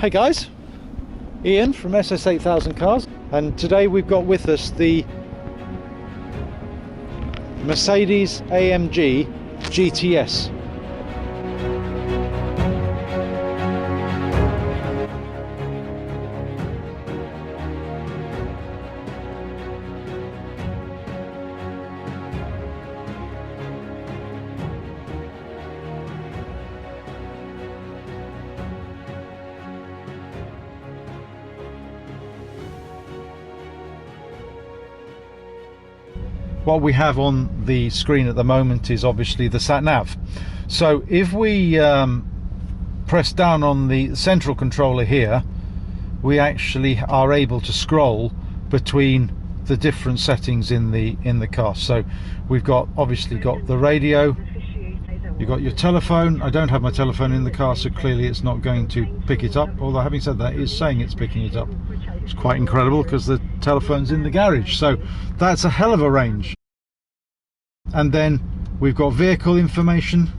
Hey guys, Ian from SS8000 Cars, and today we've got with us the Mercedes AMG GT S. What we have on the screen at the moment is obviously the sat nav. So if we press down on the central controller here, we actually are able to scroll between the different settings in the car. So we've got obviously got the radio, you've got your telephone. I don't have my telephone in the car, so clearly it's not going to pick it up, although having said that, it's saying it's picking it up. It's quite incredible because the telephone's in the garage, so that's a hell of a range. And then we've got vehicle information,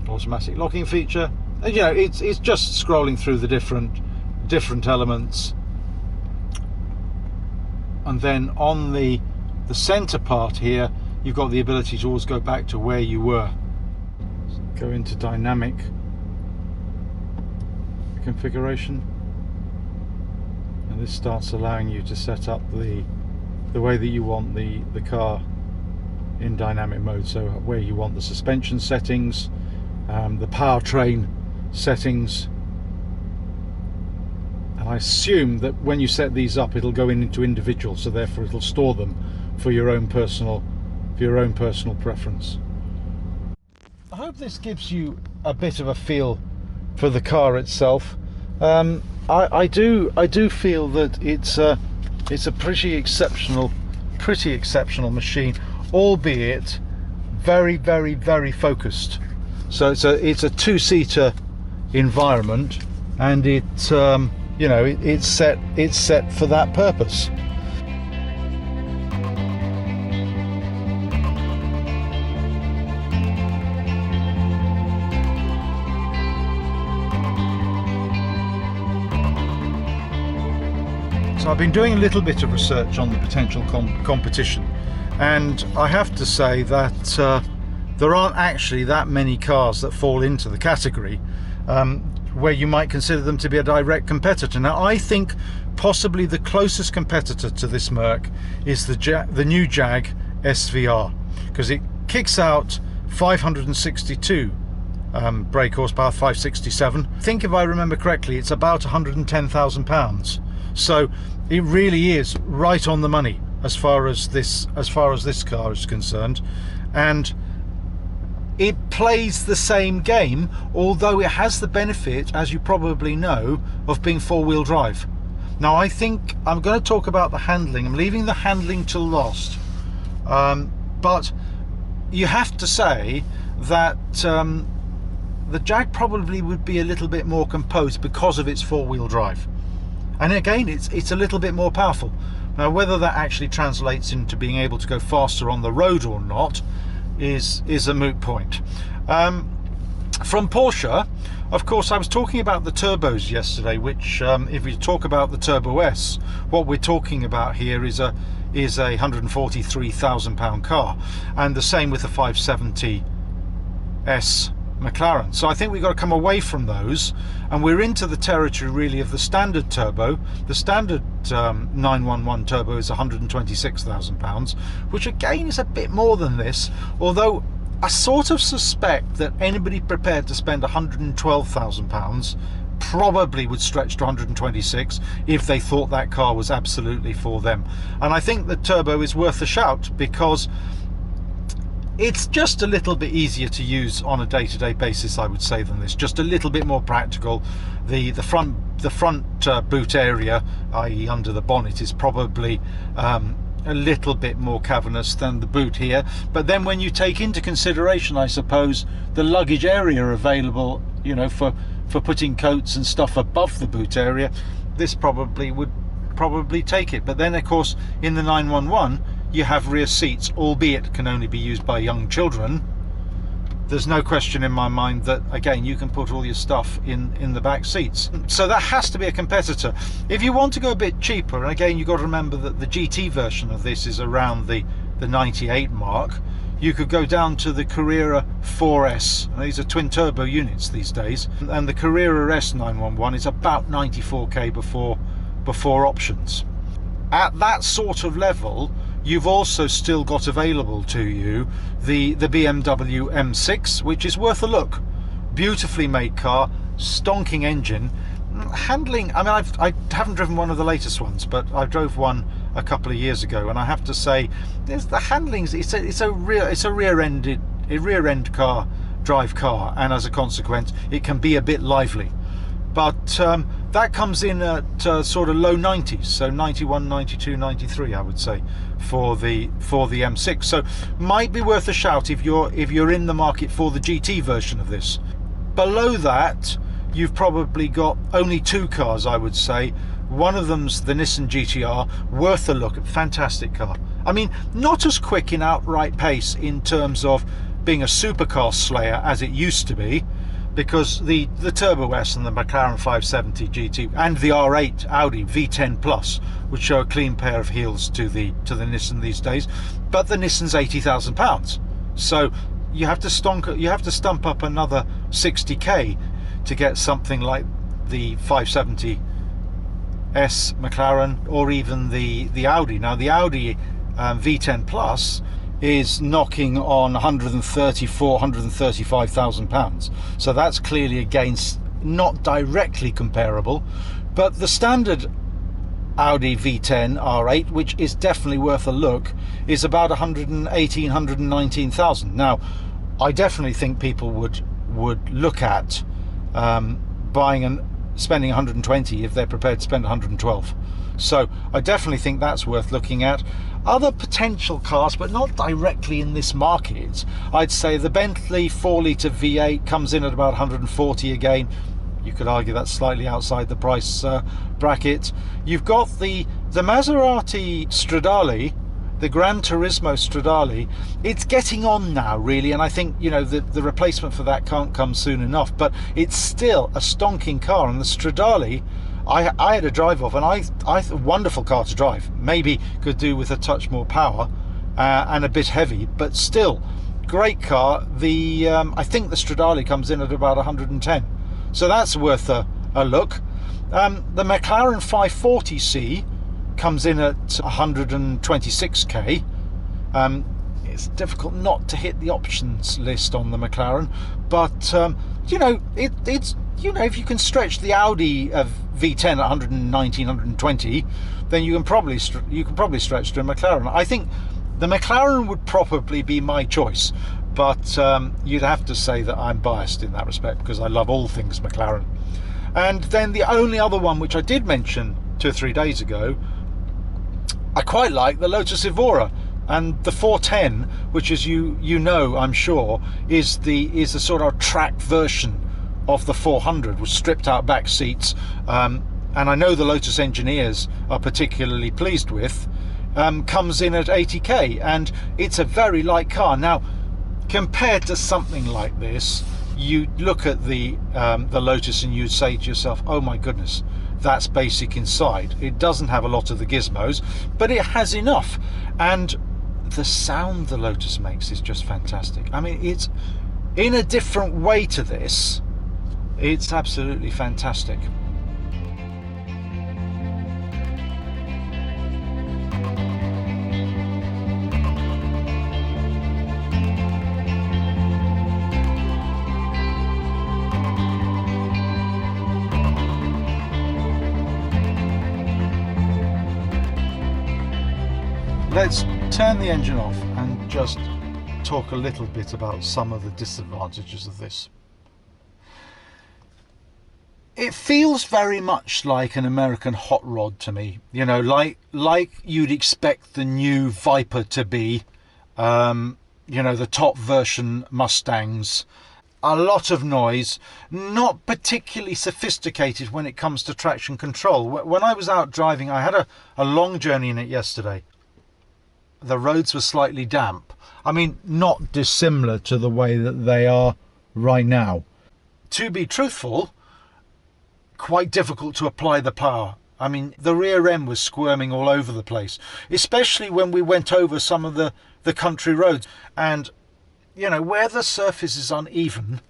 automatic locking feature, and you know, it's just scrolling through the different elements. And then on the center part here, you've got the ability to always go back to where you were. Go into dynamic configuration, and this starts allowing you to set up the way that you want the car in dynamic mode. So where you want the suspension settings, the powertrain settings, and I assume that when you set these up, it'll go into individual, so therefore it'll store them for your own personal preference. I hope this gives you a bit of a feel for the car itself. I do feel that it's a pretty exceptional machine, albeit very, very, very focused. So it's a two-seater environment, and it's you know, it's set for that purpose. So I've been doing a little bit of research on the potential competition, and I have to say that there aren't actually that many cars that fall into the category where you might consider them to be a direct competitor. Now, I think possibly the closest competitor to this Merc is the new Jag SVR, because it kicks out 562 brake horsepower, 567. I think, if I remember correctly, it's about £110,000. So it really is right on the money as far as this car is concerned, and it plays the same game, although it has the benefit, as you probably know, of being four-wheel drive. Now, I think I'm going to talk about the handling. I'm leaving the handling till last, but you have to say that the Jag probably would be a little bit more composed because of its four-wheel drive. And again, it's a little bit more powerful. Now, whether that actually translates into being able to go faster on the road or not is a moot point. From Porsche, of course, I was talking about the turbos yesterday, which if we talk about the Turbo S, what we're talking about here is a £143,000 car, and the same with the 570S McLaren. So I think we've got to come away from those, and we're into the territory really of the standard turbo. The standard 911 turbo is £126,000, which again is a bit more than this, although I sort of suspect that anybody prepared to spend £112,000 probably would stretch to 126 if they thought that car was absolutely for them. And I think the turbo is worth a shout because it's just a little bit easier to use on a day-to-day basis, I would say, than this. Just a little bit more practical. The front boot area, i.e. under the bonnet, is probably a little bit more cavernous than the boot here. But then when you take into consideration, I suppose, the luggage area available, you know, for putting coats and stuff above the boot area, this probably would take it. But then, of course, in the 911, you have rear seats, albeit can only be used by young children. there's no question in my mind that, again, you can put all your stuff in the back seats. So that has to be a competitor. If you want to go a bit cheaper, and again, you've got to remember that the GT version of this is around the 98 mark, you could go down to the Carrera 4S. These are twin turbo units these days, and the Carrera S911 is about 94k before options. At that sort of level, you've also still got available to you the BMW M6, which is worth a look. Beautifully made car, stonking engine, handling. I mean, I haven't driven one of the latest ones, but I drove one a couple of years ago, and I have to say, the handling's it's a rear end car, drive car, and as a consequence, it can be a bit lively. But that comes in at sort of low 90s, so 91, 92, 93, I would say, for the M6. So might be worth a shout if you're in the market for the GT version of this. Below that, you've probably got only two cars, I would say. One of them's the Nissan GTR, worth a look, fantastic car. I mean, not as quick in outright pace in terms of being a supercar slayer as it used to be, because the Turbo S and the McLaren 570 GT and the R8 Audi V10 Plus would show a clean pair of heels to the Nissan these days, but the Nissan's £80,000, so you have to stump up another 60k to get something like the 570 S McLaren or even the Audi. Now the Audi V10 Plus is knocking on 135,000 pounds, so that's clearly against not directly comparable, but the standard Audi V10 R8, which is definitely worth a look, is about 119,000. Now I definitely think people would look at buying and spending 120 if they're prepared to spend 112. So I definitely think that's worth looking at. Other potential cars, but not directly in this market, I'd say the Bentley 4-litre V8 comes in at about 140 again. You could argue that's slightly outside the price bracket. You've got the Maserati Stradale, the Gran Turismo Stradale. It's getting on now, really, and I think, you know, the replacement for that can't come soon enough, but it's still a stonking car. And the Stradale, I had a drive of, and I a wonderful car to drive. Maybe could do with a touch more power and a bit heavy, but still great car. I think the Stradale comes in at about 110, so that's worth a look. The McLaren 540C comes in at 126k. It's difficult not to hit the options list on the McLaren, but you know, it's, you know, if you can stretch the Audi V10 at 119, 120, then you can probably stretch to a McLaren. I think the McLaren would probably be my choice, but you'd have to say that I'm biased in that respect because I love all things McLaren. And then the only other one which I did mention 2 or 3 days ago, I quite like the Lotus Evora. And the 410, which, as you know, I'm sure, is the sort of track version of the 400 with stripped out back seats, and I know the Lotus engineers are particularly pleased with, comes in at 80k, and it's a very light car. Now, compared to something like this, you look at the Lotus and you'd say to yourself, oh my goodness, that's basic inside. It doesn't have a lot of the gizmos, but it has enough. And the sound the Lotus makes is just fantastic. I mean, it's in a different way to this. It's absolutely fantastic. Let's turn the engine off and just talk a little bit about some of the disadvantages of this. It feels very much like an American hot rod to me, you know, like you'd expect the new Viper to be, you know, the top version Mustangs. A lot of noise, not particularly sophisticated when it comes to traction control. When I was out driving, I had a long journey in it yesterday. the roads were slightly damp. I mean, not dissimilar to the way that they are right now. To be truthful, quite difficult to apply the power. I mean, the rear end was squirming all over the place, especially when we went over some of the country roads. And, you know, where the surface is uneven,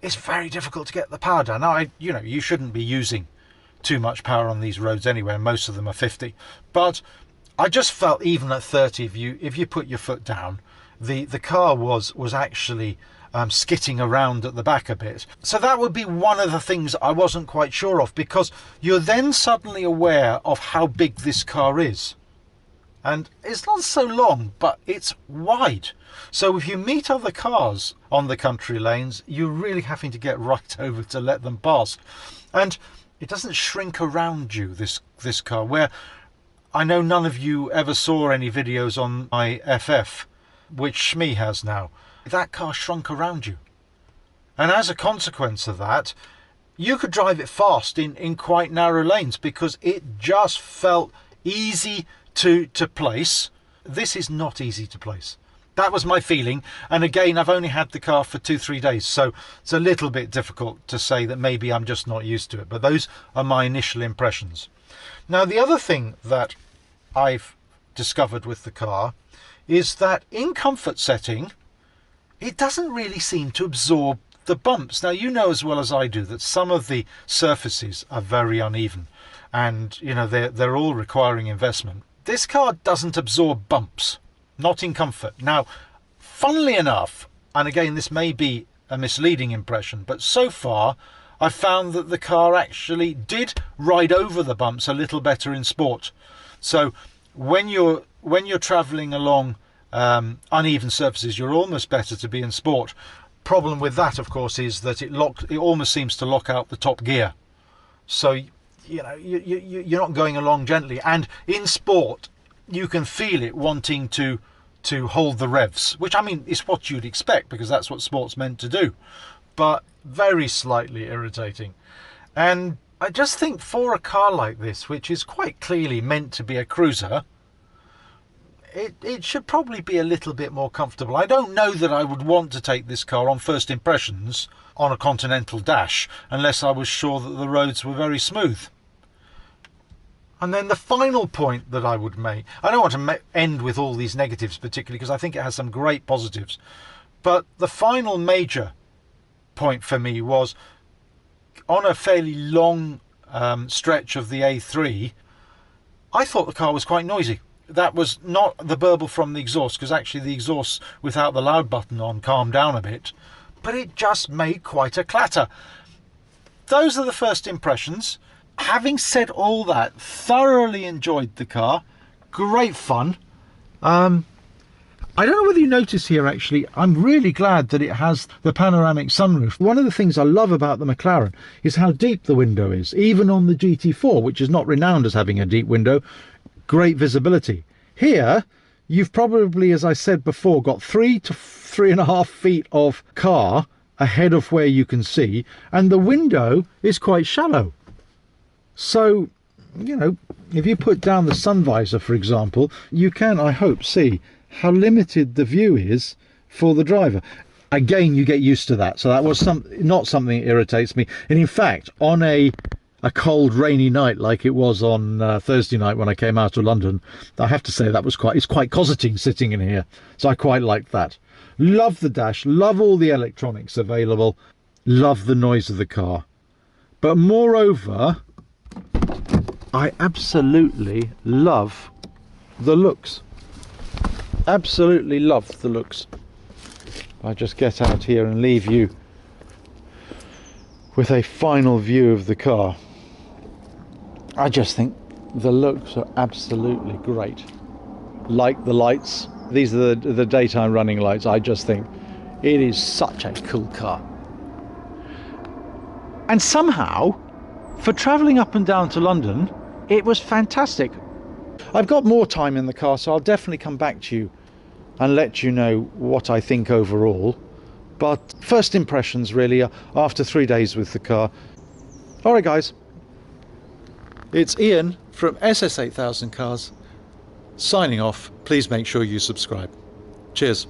it's very difficult to get the power down. Now, you know, you shouldn't be using too much power on these roads anyway, and most of them are 50. But I just felt even at 30, if you put your foot down, the car was actually skitting around at the back a bit. So that would be one of the things I wasn't quite sure of, because you're then suddenly aware of how big this car is. And it's not so long, but it's wide. So if you meet other cars on the country lanes, you're really having to get right over to let them pass. And it doesn't shrink around you, this car, where I know none of you ever saw any videos on my FF, which Shmi has now. That car shrunk around you. And as a consequence of that, you could drive it fast in quite narrow lanes, because it just felt easy to place. This is not easy to place. That was my feeling. And again, I've only had the car for 2-3 days, so it's a little bit difficult to say that maybe I'm just not used to it. But those are my initial impressions. Now, the other thing that I've discovered with the car is that in comfort setting, it doesn't really seem to absorb the bumps. Now, you know as well as I do that some of the surfaces are very uneven, and you know they're all requiring investment. This car doesn't absorb bumps, not in comfort. Now, funnily enough, and again this may be a misleading impression, but so far I've found that the car actually did ride over the bumps a little better in sport. So when you're traveling along uneven surfaces, you're almost better to be in sport. Problem with that, of course, is that it almost seems to lock out the top gear. So you know you're not going along gently, and in sport you can feel it wanting to hold the revs, which I mean is what you'd expect, because that's what sport's meant to do, but very slightly irritating. And I just think for a car like this, which is quite clearly meant to be a cruiser, it should probably be a little bit more comfortable. I don't know that I would want to take this car on first impressions on a Continental dash unless I was sure that the roads were very smooth. And then the final point that I would make, I don't want to end with all these negatives particularly, because I think it has some great positives, but the final major point for me was on a fairly long stretch of the A3, I thought the car was quite noisy. That was not the burble from the exhaust, because actually the exhaust without the loud button on calmed down a bit, but it just made quite a clatter. Those are the first impressions. Having said all that, thoroughly enjoyed the car. Great fun. I don't know whether you notice here, actually, I'm really glad that it has the panoramic sunroof. One of the things I love about the McLaren is how deep the window is, even on the GT4, which is not renowned as having a deep window. Great visibility. Here, you've probably, as I said before, got 3 to 3.5 feet of car ahead of where you can see, and the window is quite shallow. So, you know, if you put down the sun visor, for example, you can, I hope, see how limited the view is for the driver. Again, you get used to that, so that was not something that irritates me. And in fact, on a cold rainy night like it was on Thursday night when I came out of London, I have to say that was it's quite cosseting sitting in here, so I quite liked that. Love the dash, love all the electronics available, love the noise of the car, but moreover I absolutely love the looks. Absolutely love the looks. I just get out here and leave you with a final view of the car. I just think the looks are absolutely great. Like the lights, these are the daytime running lights. I just think it is such a cool car. And somehow, for travelling up and down to London, it was fantastic. I've got more time in the car, so I'll definitely come back to you and let you know what I think overall. But first impressions really after 3 days with the car. Alright guys, it's Ian from SS8000 Cars, signing off. Please make sure you subscribe. Cheers.